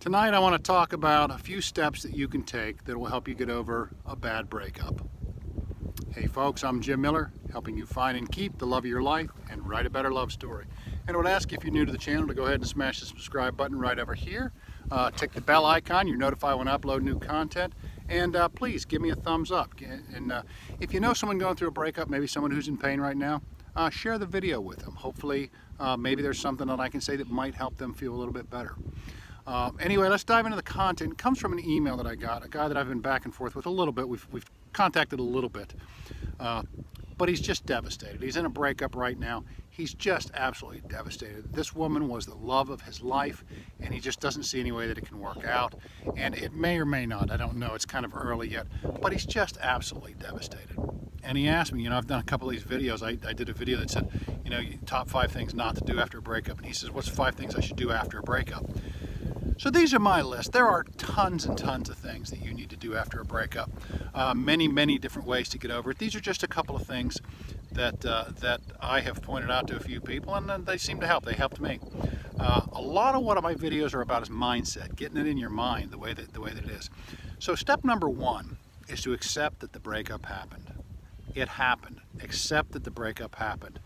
Tonight I want to talk about a few steps that you can take that will help you get over a bad breakup. Hey folks, I'm Jim Miller, helping you find and keep the love of your life and write a better love story. And I would ask you, if you're new to the channel, to go ahead and smash the subscribe button right over here. Tick the bell icon, you're notified when I upload new content. And please give me a thumbs up. And if you know someone going through a breakup, maybe someone who's in pain right now, share the video with them. Hopefully maybe there's something that I can say that might help them feel a little bit better. Anyway, let's dive into the content. It comes from an email that I got, a guy that I've been back and forth with a little bit. We've contacted a little bit, but he's just devastated. He's in a breakup right now. He's just absolutely devastated. This woman was the love of his life, and he just doesn't see any way that it can work out. And it may or may not, I don't know, it's kind of early yet, but he's just absolutely devastated. And he asked me, I've done a couple of these videos. I did a video that said, top 5 things not to do after a breakup. And he says, what's 5 things I should do after a breakup? So these are my list. There are tons and tons of things that you need to do after a breakup. Many different ways to get over it. These are just a couple of things that I have pointed out to a few people, and they seem to help. They helped me. A lot of what my videos are about is mindset, getting it in your mind the way that it is. So step number 1 is to accept that the breakup happened. It happened. Accept that the breakup happened.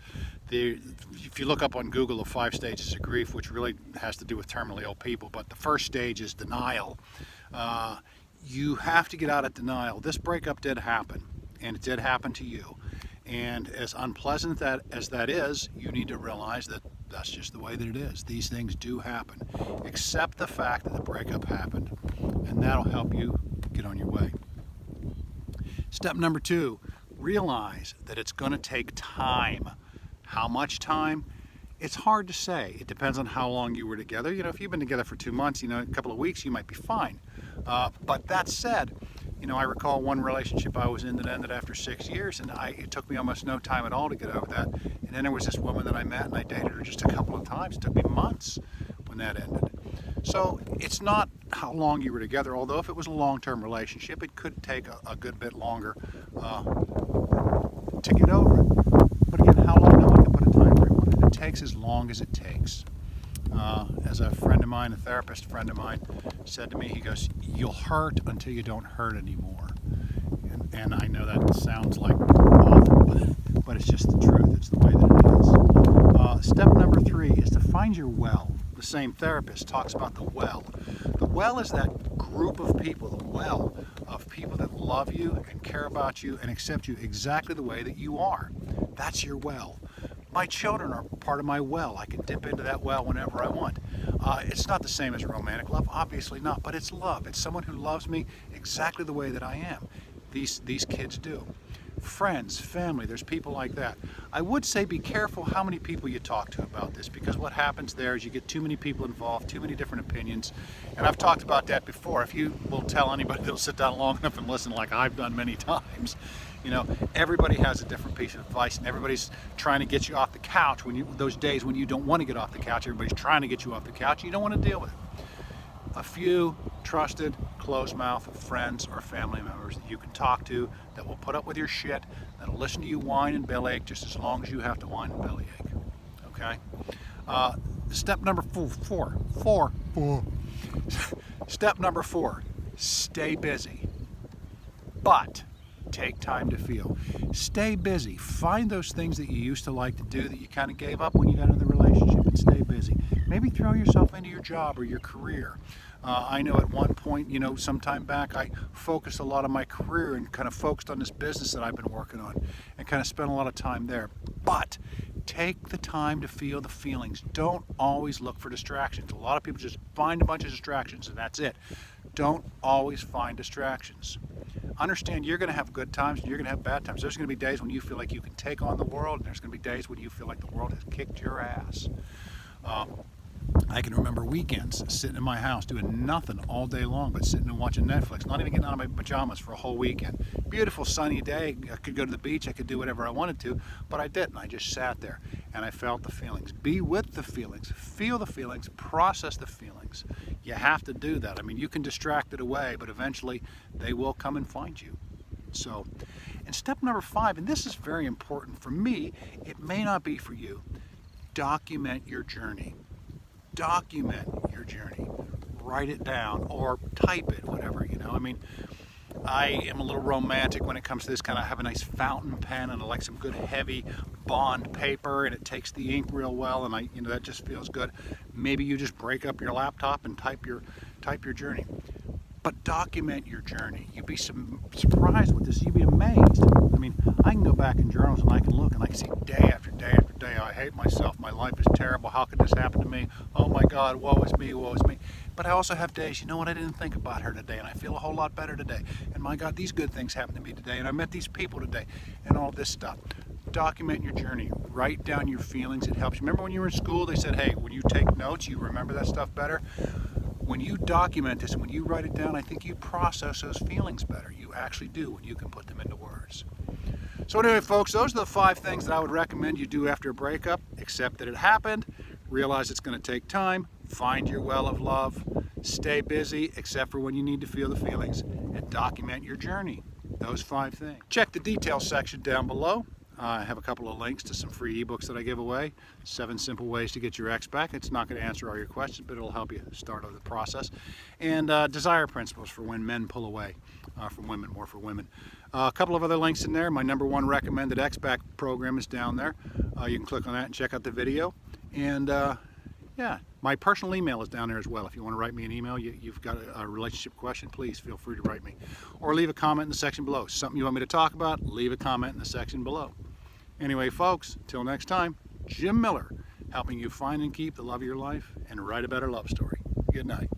If you look up on Google the 5 stages of grief, which really has to do with terminally ill people, but the first stage is denial. You have to get out of denial. This breakup did happen, and it did happen to you. And as unpleasant as that is, you need to realize that that's just the way that it is. These things do happen. Accept the fact that the breakup happened, and that'll help you get on your way. Step number 2, realize that it's going to take time. How much time? It's hard to say. It depends on how long you were together. If you've been together for 2 months, a couple of weeks, you might be fine. But that said, I recall one relationship I was in that ended after 6 years, and it took me almost no time at all to get over that. And then there was this woman that I met, and I dated her just a couple of times. It took me months when that ended. So it's not how long you were together, although if it was a long-term relationship, it could take a good bit longer to get over it. But again, how long? No one can put a time frame on it. It takes as long as it takes. As a friend of mine, a therapist friend of mine, said to me, he goes, "You'll hurt until you don't hurt anymore." And I know that sounds like awful, but it's just the truth. It's the way that it is. Step number 3 is to find your well. The same therapist talks about the well. The well is that group of people, the well of people that love you and care about you and accept you exactly the way that you are. That's your well. My children are part of my well. I can dip into that well whenever I want. It's not the same as romantic love, obviously not, but it's love. It's someone who loves me exactly the way that I am. These kids do. Friends, family, there's people like that. I would say be careful how many people you talk to about this, because what happens there is you get too many people involved, too many different opinions, and I've talked about that before. If you will tell anybody that'll sit down long enough and listen, like I've done many times, everybody has a different piece of advice, and everybody's trying to get you off the couch those days when you don't want to get off the couch. Everybody's trying to get you off the couch, and you don't want to deal with it. A few trusted, closed-mouth friends or family members that you can talk to that will put up with your shit, that'll listen to you whine and bellyache just as long as you have to whine and bellyache. Okay? Step number 4. Step number 4, stay busy. But take time to feel. Stay busy. Find those things that you used to like to do that you kind of gave up when you got into the relationship, and stay busy. Maybe throw yourself into your job or your career. I know at one point, some time back, I focused a lot of my career and kind of focused on this business that I've been working on and kind of spent a lot of time there. But take the time to feel the feelings. Don't always look for distractions. A lot of people just find a bunch of distractions and that's it. Don't always find distractions. Understand you're going to have good times and you're going to have bad times. There's going to be days when you feel like you can take on the world, and there's going to be days when you feel like the world has kicked your ass. I can remember weekends sitting in my house doing nothing all day long but sitting and watching Netflix, not even getting out of my pajamas for a whole weekend. Beautiful sunny day, I could go to the beach, I could do whatever I wanted to, but I didn't. I just sat there and I felt the feelings. Be with the feelings, feel the feelings, process the feelings. You have to do that. I mean, you can distract it away, but eventually they will come and find you. So, and step number 5, and this is very important for me, it may not be for you, document your journey. Document your journey. write it down or type it, whatever, you know. I mean, I am a little romantic when it comes to this kind of. I have a nice fountain pen and I like some good heavy bond paper, and it takes the ink real well, and that just feels good. Maybe you just break up your laptop and type your journey. But document your journey. You'd be surprised with this. You'd be amazed. I mean, I can go back in journals and I can look and I can see day after day after day, I hate myself. My life is terrible. How could this happen to me? Oh my God, woe is me, woe is me. But I also have days, you know what, I didn't think about her today and I feel a whole lot better today. And my God, these good things happened to me today and I met these people today and all this stuff. Document your journey. Write down your feelings. It helps. Remember when you were in school, they said, hey, when you take notes, you remember that stuff better? When you document this and when you write it down, I think you process those feelings better. You actually do when you can put them into words. So anyway, folks, those are the 5 things that I would recommend you do after a breakup. Accept that it happened. Realize it's going to take time. Find your well of love. Stay busy, except for when you need to feel the feelings. And document your journey. Those 5 things. Check the details section down below. I have a couple of links to some free ebooks that I give away. 7 simple ways to get your ex back. It's not going to answer all your questions, but it'll help you start over the process. And desire principles for when men pull away from women, more for women. A couple of other links in there. My #1 recommended ex back program is down there. You can click on that and check out the video. And yeah, my personal email is down there as well. If you want to write me an email, you've got a relationship question, please feel free to write me. Or leave a comment in the section below. Something you want me to talk about, leave a comment in the section below. Anyway, folks, till next time, Jim Miller, helping you find and keep the love of your life and write a better love story. Good night.